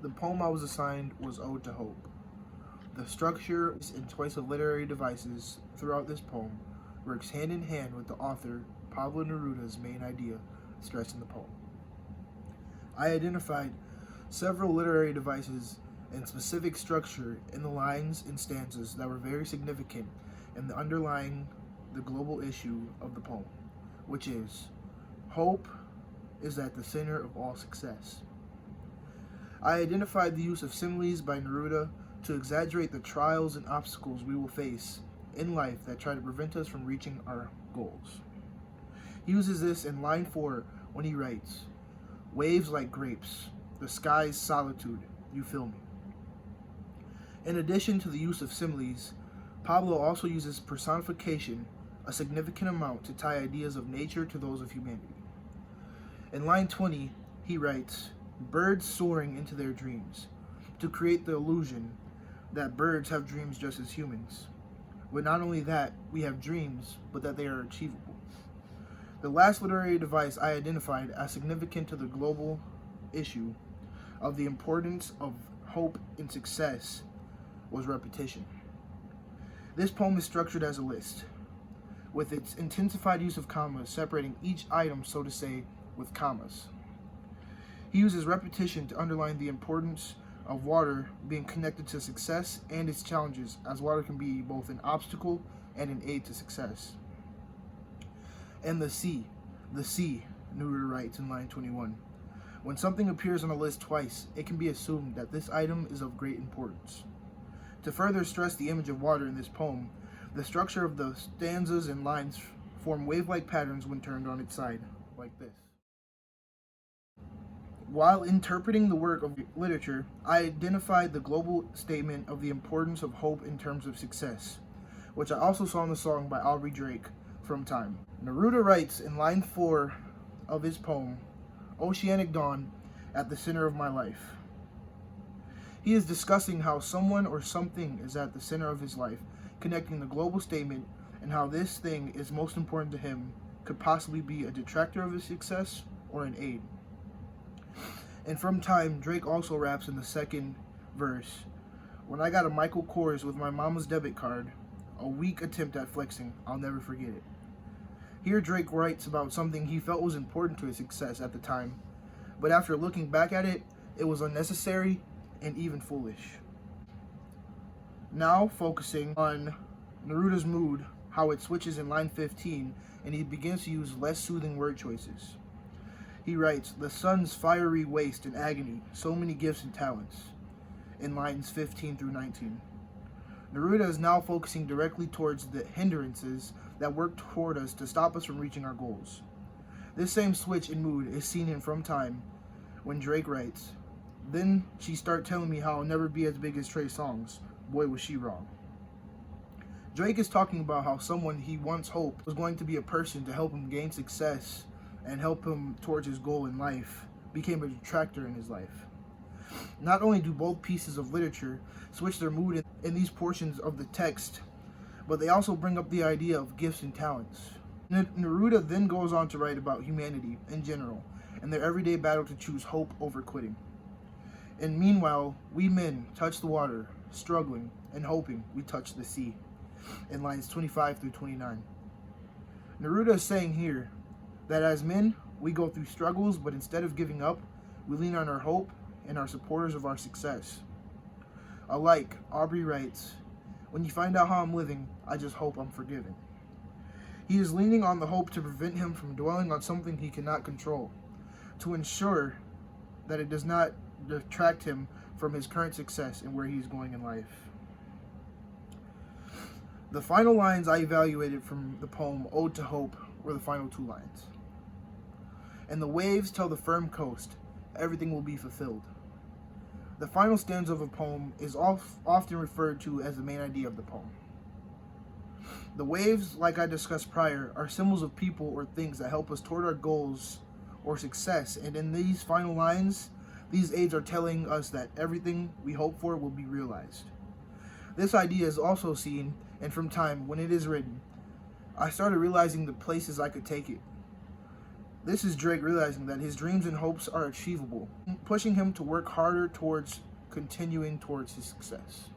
The poem I was assigned was Ode to Hope. The structure and choice of literary devices throughout this poem works hand in hand with the author Pablo Neruda's main idea stressed in the poem. I identified several literary devices and specific structure in the lines and stanzas that were very significant in the underlying the global issue of the poem, which is hope is at the center of all success. I identified the use of similes by Neruda to exaggerate the trials and obstacles we will face in life that try to prevent us from reaching our goals. He uses this in line 4 when he writes, "Waves like grapes, the sky's solitude, you feel me." In addition to the use of similes, Pablo also uses personification a significant amount to tie ideas of nature to those of humanity. In line 20, he writes, "Birds soaring into their dreams," to create the illusion that birds have dreams just as humans. But not only that, we have dreams, but that they are achievable. The last literary device I identified as significant to the global issue of the importance of hope and success was repetition. This poem is structured as a list, with its intensified use of commas separating each item, so to say, with commas. He uses repetition to underline the importance of water being connected to success and its challenges, as water can be both an obstacle and an aid to success. And the sea, Neruda writes in line 21. When something appears on a list twice, it can be assumed that this item is of great importance. To further stress the image of water in this poem, the structure of the stanzas and lines form wave-like patterns when turned on its side, like this. While interpreting the work of literature, I identified the global statement of the importance of hope in terms of success, which I also saw in the song by Aubrey Drake, From Time. Neruda writes in line 4 of his poem, "Oceanic dawn at the center of my life." He is discussing how someone or something is at the center of his life, connecting the global statement and how this thing is most important to him could possibly be a detractor of his success or an aid. And From Time, Drake also raps in the second verse, "When I got a Michael Kors with my mama's debit card, a weak attempt at flexing, I'll never forget it." Here Drake writes about something he felt was important to his success at the time, but after looking back at it, it was unnecessary and even foolish. Now focusing on Neruda's mood, how it switches in line 15, and he begins to use less soothing word choices. He writes, "The sun's fiery waste and agony, so many gifts and talents," in lines 15 through 19. Neruda is now focusing directly towards the hindrances that work toward us to stop us from reaching our goals. This same switch in mood is seen in From Time, when Drake writes, "Then she start telling me how I'll never be as big as Trey Songz. Boy, was she wrong." Drake is talking about how someone he once hoped was going to be a person to help him gain success and help him towards his goal in life became a detractor in his life. Not only do both pieces of literature switch their mood in these portions of the text, but they also bring up the idea of gifts and talents. Neruda then goes on to write about humanity in general and their everyday battle to choose hope over quitting. And meanwhile, we men touch the water, struggling and hoping we touch the sea, in lines 25 through 29. Neruda is saying here that as men, we go through struggles, but instead of giving up, we lean on our hope and are supporters of our success. Alike, Aubrey writes, "When you find out how I'm living, I just hope I'm forgiven." He is leaning on the hope to prevent him from dwelling on something he cannot control, to ensure that it does not detract him from his current success and where he's going in life. The final lines I evaluated from the poem Ode to Hope were the final 2 lines. "And the waves tell the firm coast, everything will be fulfilled." The final stanza of a poem is often referred to as the main idea of the poem. The waves, like I discussed prior, are symbols of people or things that help us toward our goals or success, and in these final lines, these aids are telling us that everything we hope for will be realized. This idea is also seen, and From Time, when it is written, I started realizing the places I could take it. This is Drake realizing that his dreams and hopes are achievable, pushing him to work harder towards continuing towards his success.